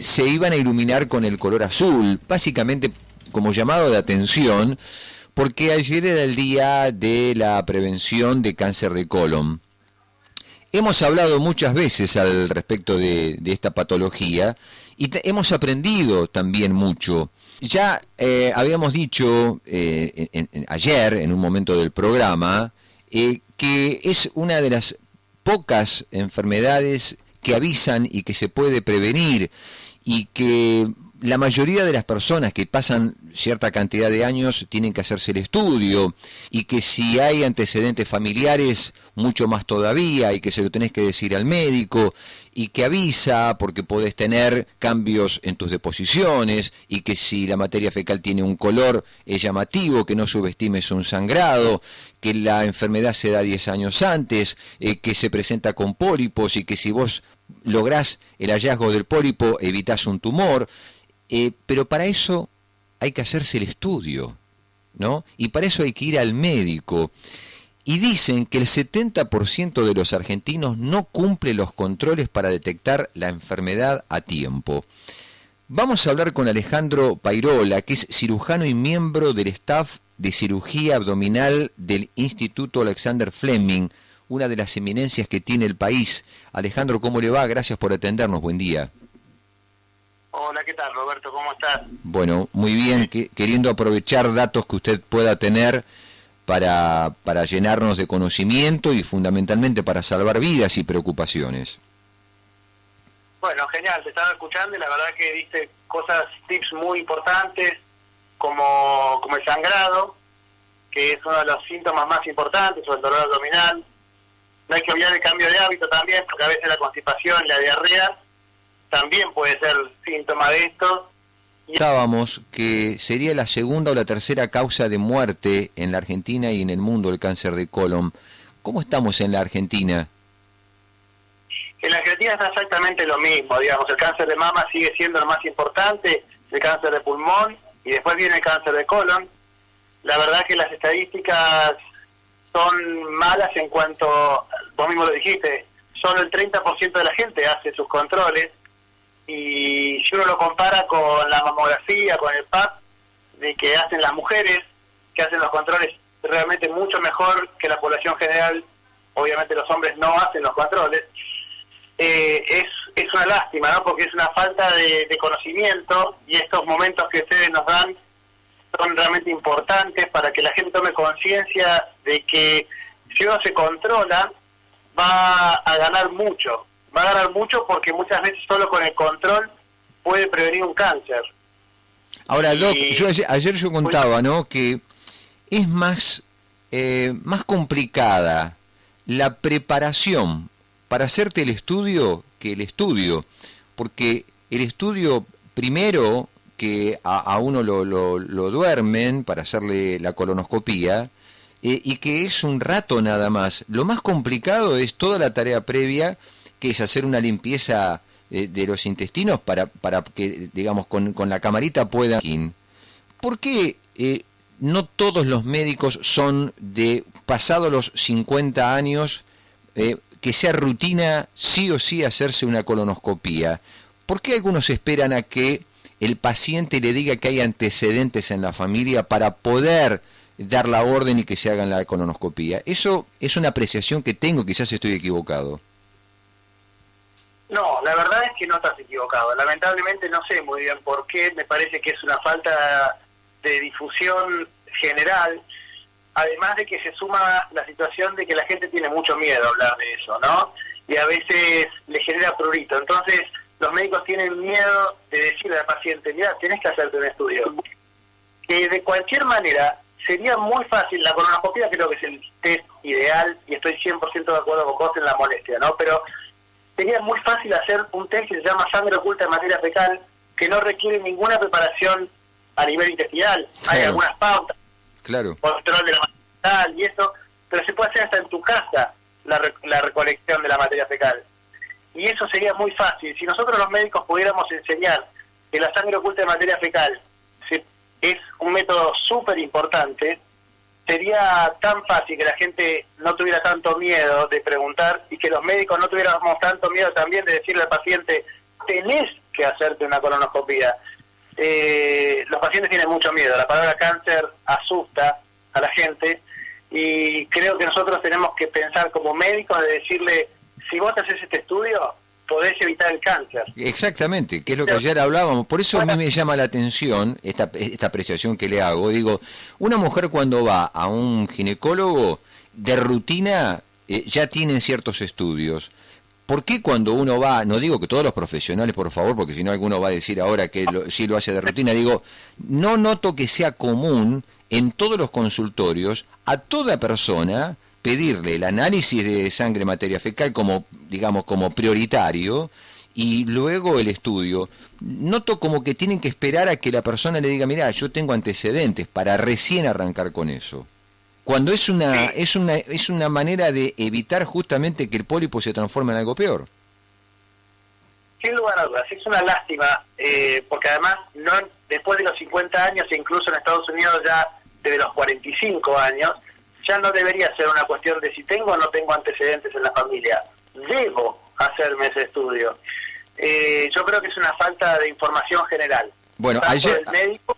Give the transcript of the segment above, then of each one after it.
se iban a iluminar con el color azul, básicamente como llamado de atención, porque ayer era el día de la prevención de cáncer de colon. Hemos hablado muchas veces al respecto de esta patología y hemos aprendido también mucho. Ya habíamos dicho ayer, en un momento del programa, que es una de las pocas enfermedades que avisan y que se puede prevenir, y que la mayoría de las personas que pasan cierta cantidad de años tienen que hacerse el estudio, y que si hay antecedentes familiares, mucho más todavía, y que se lo tenés que decir al médico, y que avisa porque podés tener cambios en tus deposiciones, y que si la materia fecal tiene un color llamativo, que no subestimes un sangrado, que la enfermedad se da 10 años antes, que se presenta con pólipos, y que si vos lográs el hallazgo del pólipo, evitás un tumor. Pero para eso hay que hacerse el estudio, ¿no? Y para eso hay que ir al médico. Y dicen que el 70% de los argentinos no cumple los controles para detectar la enfermedad a tiempo. Vamos a hablar con Alejandro Pairola, que es cirujano y miembro del staff de cirugía abdominal del Instituto Alexander Fleming, una de las eminencias que tiene el país. Alejandro, ¿cómo le va? Gracias por atendernos. Buen día. Hola, ¿qué tal, Roberto? ¿Cómo estás? Bueno, muy bien, queriendo aprovechar datos que usted pueda tener para llenarnos de conocimiento y fundamentalmente para salvar vidas y preocupaciones. Bueno, genial, te estaba escuchando y la verdad que diste tips muy importantes, como el sangrado, que es uno de los síntomas más importantes, o el dolor abdominal. No hay que olvidar el cambio de hábito también, porque a veces la constipación y la diarrea también puede ser síntoma de esto. Pensábamos que sería la segunda o la tercera causa de muerte en la Argentina y en el mundo el cáncer de colon. ¿Cómo estamos en la Argentina? En la Argentina está exactamente lo mismo, digamos, el cáncer de mama sigue siendo el más importante, el cáncer de pulmón, y después viene el cáncer de colon. La verdad que las estadísticas son malas en cuanto, vos mismo lo dijiste, solo el 30% de la gente hace sus controles, y si uno lo compara con la mamografía, con el PAP, de que hacen las mujeres, que hacen los controles realmente mucho mejor que la población general, obviamente los hombres no hacen los controles, es una lástima, ¿no? Porque es una falta de conocimiento, y estos momentos que ustedes nos dan son realmente importantes para que la gente tome conciencia de que si uno se controla va a ganar mucho. Va a ganar mucho porque muchas veces solo con el control puede prevenir un cáncer. Ahora, Doc, ayer yo contaba, ¿no?, que es más complicada la preparación para hacerte el estudio que el estudio, porque el estudio primero que a uno lo duermen para hacerle la colonoscopía, y que es un rato nada más. Lo más complicado es toda la tarea previa, que es hacer una limpieza de los intestinos para que, digamos, con la camarita puedan... ¿Por qué no todos los médicos son de, pasados los 50 años, que sea rutina sí o sí hacerse una colonoscopía? ¿Por qué algunos esperan a que el paciente le diga que hay antecedentes en la familia para poder dar la orden y que se hagan la colonoscopía? Eso es una apreciación que tengo, quizás estoy equivocado. No, la verdad es que no estás equivocado. Lamentablemente no sé muy bien por qué, me parece que es una falta de difusión general, además de que se suma la situación de que la gente tiene mucho miedo a hablar de eso, ¿no? Y a veces le genera prurito. Entonces, los médicos tienen miedo de decirle al paciente, mira, tenés que hacerte un estudio. Que de cualquier manera sería muy fácil, la colonoscopia creo que es el test ideal, y estoy 100% de acuerdo con vos en la molestia, ¿no? Pero sería muy fácil hacer un test que se llama sangre oculta en materia fecal, que no requiere ninguna preparación a nivel intestinal. Hay algunas pautas, control de la materia fecal y eso, pero se puede hacer hasta en tu casa la recolección de la materia fecal. Y eso sería muy fácil. Si nosotros los médicos pudiéramos enseñar que la sangre oculta en materia fecal es un método súper importante, sería tan fácil que la gente no tuviera tanto miedo de preguntar, y que los médicos no tuviéramos tanto miedo también de decirle al paciente, tenés que hacerte una colonoscopía. Los pacientes tienen mucho miedo, la palabra cáncer asusta a la gente y creo que nosotros tenemos que pensar como médicos de decirle, si vos haces este estudio, podés evitar el cáncer. Exactamente, que es lo que ayer hablábamos. Por eso a mí me llama la atención esta apreciación que le hago. Digo, una mujer cuando va a un ginecólogo, de rutina ya tienen ciertos estudios. ¿Por qué cuando uno va, no digo que todos los profesionales, por favor, porque si no alguno va a decir ahora que sí lo hace de rutina, digo, no noto que sea común en todos los consultorios a toda persona pedirle el análisis de sangre, materia fecal como, digamos, como prioritario y luego el estudio? Noto como que tienen que esperar a que la persona le diga, mirá, yo tengo antecedentes para recién arrancar con eso. Cuando es una manera de evitar justamente que el pólipo se transforme en algo peor. Sin lugar a dudas, es una lástima, porque además no después de los 50 años, e incluso en Estados Unidos ya desde los 45 años, ya no debería ser una cuestión de si tengo o no tengo antecedentes en la familia. Debo hacerme ese estudio. Yo creo que es una falta de información general, bueno, tanto ayer del médico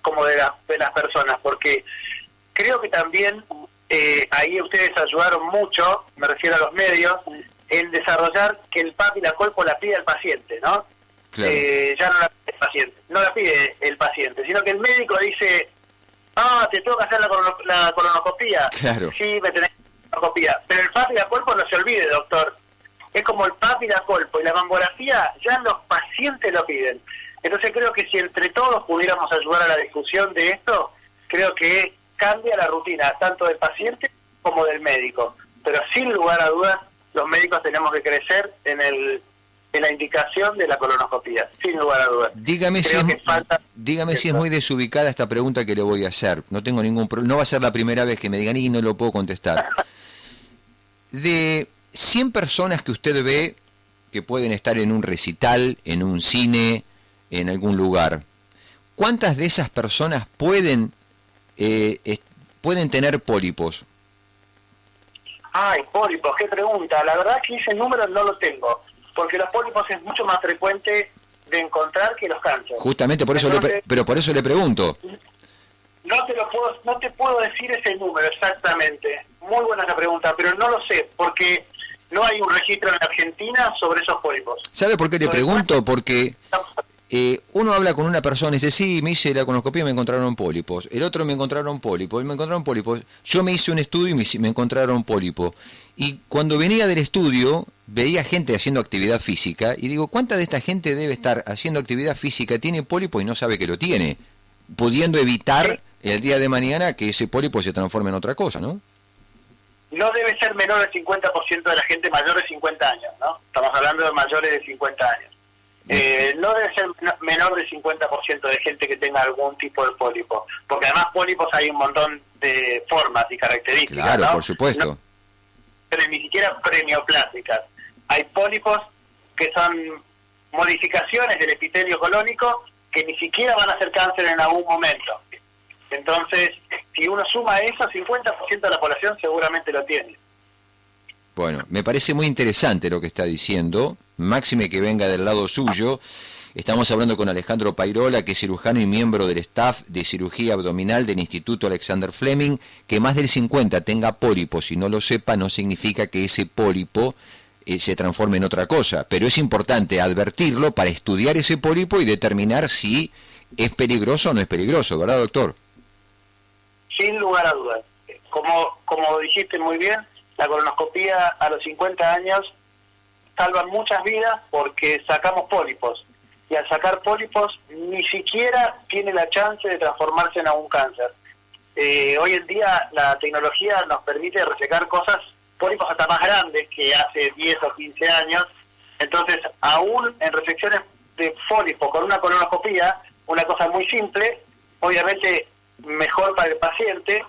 como de las personas, porque creo que también ahí ustedes ayudaron mucho, me refiero a los medios, en desarrollar que el PAP y la colpo la pide el paciente, ¿no? Claro. Ya no la pide el paciente, no la pide el paciente, sino que el médico dice, te tengo que hacer la colonoscopía. Claro. Sí, me tenés que hacer la colonoscopía, pero el PAP y la colpo no se olvide, doctor. Es como el PAP y la colpo y la mamografía, ya los pacientes lo piden. Entonces creo que si entre todos pudiéramos ayudar a la discusión de esto, creo que cambia la rutina, tanto del paciente como del médico. Pero sin lugar a dudas, los médicos tenemos que crecer en la indicación de la colonoscopía, sin lugar a dudas. Dígame si es muy desubicada esta pregunta que le voy a hacer. No tengo ningún problema, no va a ser la primera vez que me digan y no lo puedo contestar. De 100 personas que usted ve que pueden estar en un recital, en un cine, en algún lugar, ¿cuántas de esas personas pueden tener pólipos? Ay, pólipos, qué pregunta. La verdad que ese número no lo tengo, porque los pólipos es mucho más frecuente de encontrar que los cánceres. Justamente por eso pero por eso le pregunto. No te puedo decir ese número exactamente. Muy buena la pregunta, pero no lo sé, porque no hay un registro en Argentina sobre esos pólipos. ¿Sabe por qué le pregunto? Porque uno habla con una persona y dice, sí, me hice la colonoscopia y me encontraron pólipos. El otro me encontraron pólipos, me encontraron pólipos. Yo me hice un estudio y me encontraron pólipo. Y cuando venía del estudio, veía gente haciendo actividad física y digo, ¿cuánta de esta gente debe estar haciendo actividad física, tiene pólipo y no sabe que lo tiene? Pudiendo evitar el día de mañana que ese pólipo se transforme en otra cosa, ¿no? No debe ser menor del 50% de la gente mayor de 50 años, ¿no? Estamos hablando de mayores de 50 años. No debe ser menor del 50% de gente que tenga algún tipo de pólipo, porque además pólipos hay un montón de formas y características. Claro, ¿no? por supuesto. No, pero ni siquiera premioplásticas. Hay pólipos que son modificaciones del epitelio colónico que ni siquiera van a hacer cáncer en algún momento. Entonces, si uno suma eso, 50% de la población seguramente lo tiene. Bueno, me parece muy interesante lo que está diciendo, máxime que venga del lado suyo. Estamos hablando con Alejandro Pairola, que es cirujano y miembro del staff de cirugía abdominal del Instituto Alexander Fleming. Que más del 50 tenga pólipo, si no lo sepa, no significa que ese pólipo se transforme en otra cosa. Pero es importante advertirlo para estudiar ese pólipo y determinar si es peligroso o no es peligroso, ¿verdad, doctor? Sin lugar a dudas. Como dijiste muy bien, la colonoscopía a los 50 años salva muchas vidas porque sacamos pólipos. Y al sacar pólipos ni siquiera tiene la chance de transformarse en algún cáncer. Hoy en día la tecnología nos permite resecar pólipos hasta más grandes que hace 10 o 15 años. Entonces, aún en resecciones de pólipos con una colonoscopía, una cosa muy simple, obviamente mejor para el paciente,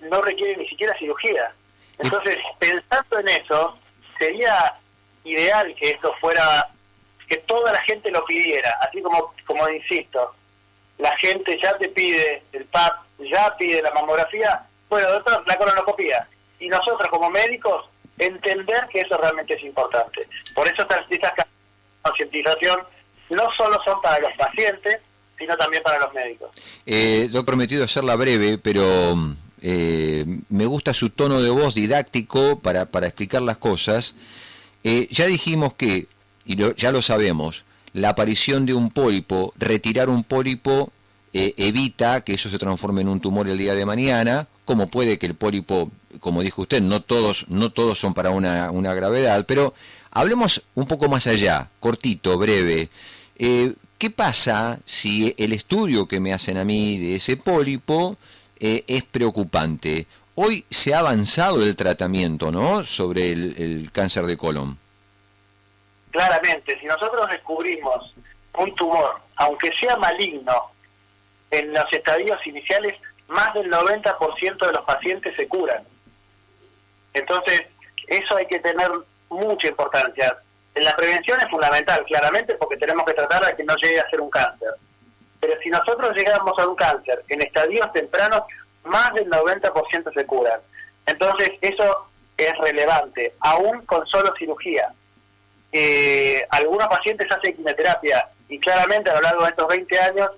no requiere ni siquiera cirugía. Entonces, pensando en eso, sería ideal que esto fuera, que toda la gente lo pidiera, así como insisto, la gente ya te pide el PAP, ya pide la mamografía, bueno, doctor, la colonoscopía. Y nosotros como médicos, entender que eso realmente es importante. Por eso estas concientización no solo son para los pacientes, sino también para los médicos. Yo he prometido hacerla breve, pero me gusta su tono de voz didáctico para explicar las cosas. Ya dijimos que, ya lo sabemos, la aparición de un pólipo, retirar un pólipo, evita que eso se transforme en un tumor el día de mañana, como puede que el pólipo, como dijo usted, no todos son para una gravedad, pero hablemos un poco más allá, cortito, breve. ¿Qué pasa si el estudio que me hacen a mí de ese pólipo es preocupante? Hoy se ha avanzado el tratamiento, ¿no?, sobre el cáncer de colon. Claramente, si nosotros descubrimos un tumor, aunque sea maligno, en los estadios iniciales, más del 90% de los pacientes se curan. Entonces, eso hay que tener mucha importancia. La prevención es fundamental, claramente, porque tenemos que tratar de que no llegue a ser un cáncer. Pero si nosotros llegamos a un cáncer en estadios tempranos, más del 90% se curan. Entonces, eso es relevante, aún con solo cirugía. Algunos pacientes hacen quimioterapia, y claramente a lo largo de estos 20 años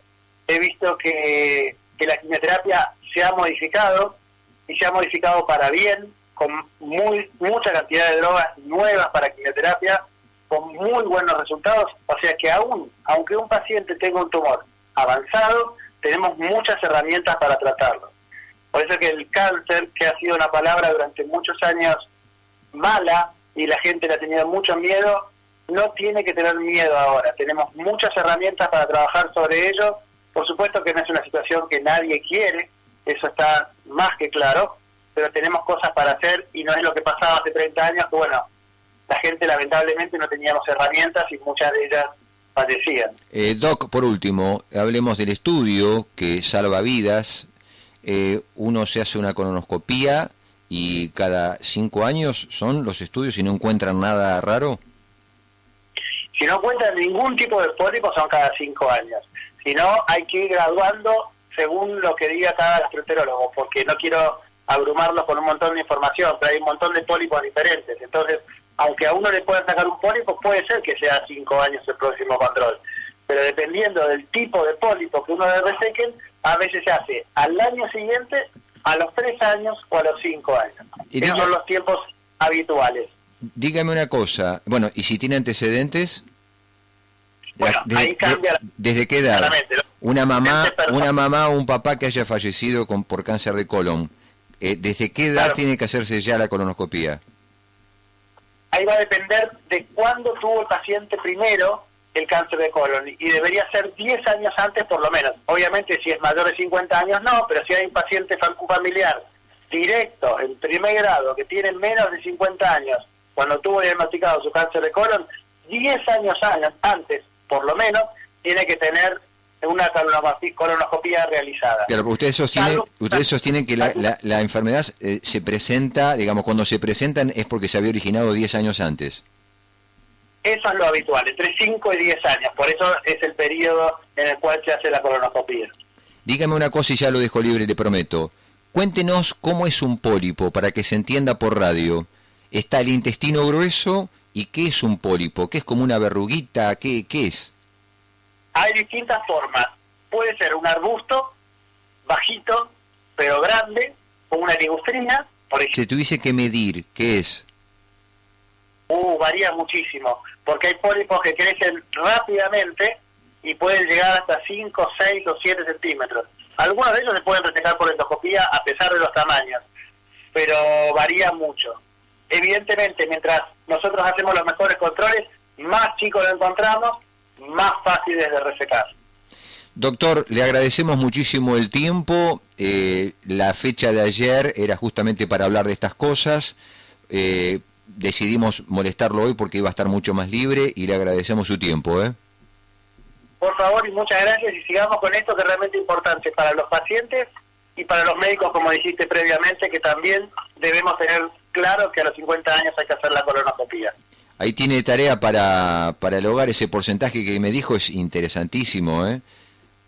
he visto que la quimioterapia se ha modificado, y se ha modificado para bien, con mucha cantidad de drogas nuevas para quimioterapia, con muy buenos resultados. O sea que aunque un paciente tenga un tumor avanzado, tenemos muchas herramientas para tratarlo. Por eso que el cáncer, que ha sido una palabra durante muchos años mala, y la gente le ha tenido mucho miedo, no tiene que tener miedo ahora. Tenemos muchas herramientas para trabajar sobre ello. Por supuesto que no es una situación que nadie quiere, eso está más que claro, pero tenemos cosas para hacer, y no es lo que pasaba hace 30 años, que bueno, la gente lamentablemente no teníamos herramientas y muchas de ellas fallecían. Doc, por último, hablemos del estudio que salva vidas. Uno se hace una colonoscopía y cada 5 años son los estudios y no encuentran nada raro. Si no encuentran ningún tipo de pólipo, son cada 5 años. Si no, hay que ir graduando según lo que diga cada gastroenterólogo, porque no quiero abrumarlos con un montón de información, pero hay un montón de pólipos diferentes. Entonces, aunque a uno le puedan sacar un pólipo, puede ser que sea 5 años el próximo control. Pero dependiendo del tipo de pólipo que uno le resequen, a veces se hace al año siguiente, a los 3 años o a los 5 años. Esos son los tiempos habituales. Dígame una cosa, bueno, ¿y si tiene antecedentes? Bueno, ahí cambia. ¿Desde qué edad? Una mamá o un papá que haya fallecido por cáncer de colon, ¿desde qué edad tiene que hacerse ya la colonoscopía? Ahí va a depender de cuándo tuvo el paciente primero el cáncer de colon, y debería ser 10 años antes por lo menos. Obviamente si es mayor de 50 años no, pero si hay un paciente familiar directo, en primer grado, que tiene menos de 50 años, cuando tuvo diagnosticado su cáncer de colon, 10 años antes, por lo menos, tiene que tener una colonoscopía realizada. Claro, pero ustedes sostienen que la enfermedad se presenta, digamos, cuando se presentan es porque se había originado 10 años antes. Eso es lo habitual, entre 5 y 10 años, por eso es el periodo en el cual se hace la colonoscopía. Dígame una cosa y ya lo dejo libre, le prometo. Cuéntenos cómo es un pólipo, para que se entienda por radio. Está el intestino grueso, ¿y qué es un pólipo? ¿Qué es como una verruguita? ¿Qué es? Hay distintas formas. Puede ser un arbusto bajito, pero grande, como una ligustrina, por ejemplo. Si tuviese que medir, ¿qué es? Varía muchísimo, porque hay pólipos que crecen rápidamente y pueden llegar hasta 5, 6 o 7 centímetros. Algunos de ellos se pueden resecar por endoscopía a pesar de los tamaños, pero varía mucho. Evidentemente, mientras nosotros hacemos los mejores controles, más chicos lo encontramos, más fáciles de resecar. Doctor, le agradecemos muchísimo el tiempo. La fecha de ayer era justamente para hablar de estas cosas. Decidimos molestarlo hoy porque iba a estar mucho más libre y le agradecemos su tiempo. Por favor, y muchas gracias, y sigamos con esto que es realmente importante para los pacientes y para los médicos, como dijiste previamente, que también debemos tener claro que a los 50 años hay que hacer la colonoscopía. Ahí tiene tarea para el hogar. Ese porcentaje que me dijo es interesantísimo,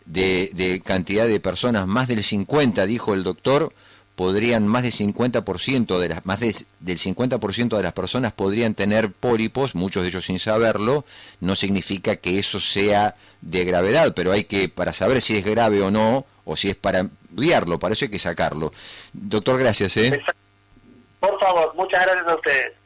de cantidad de personas, más del 50, dijo el doctor, podrían, más del 50% del 50% de las personas podrían tener pólipos, muchos de ellos sin saberlo. No significa que eso sea de gravedad, pero hay que, para saber si es grave o no, o si es para estudiarlo, para eso hay que sacarlo. Doctor, gracias. Por favor, muchas gracias a ustedes.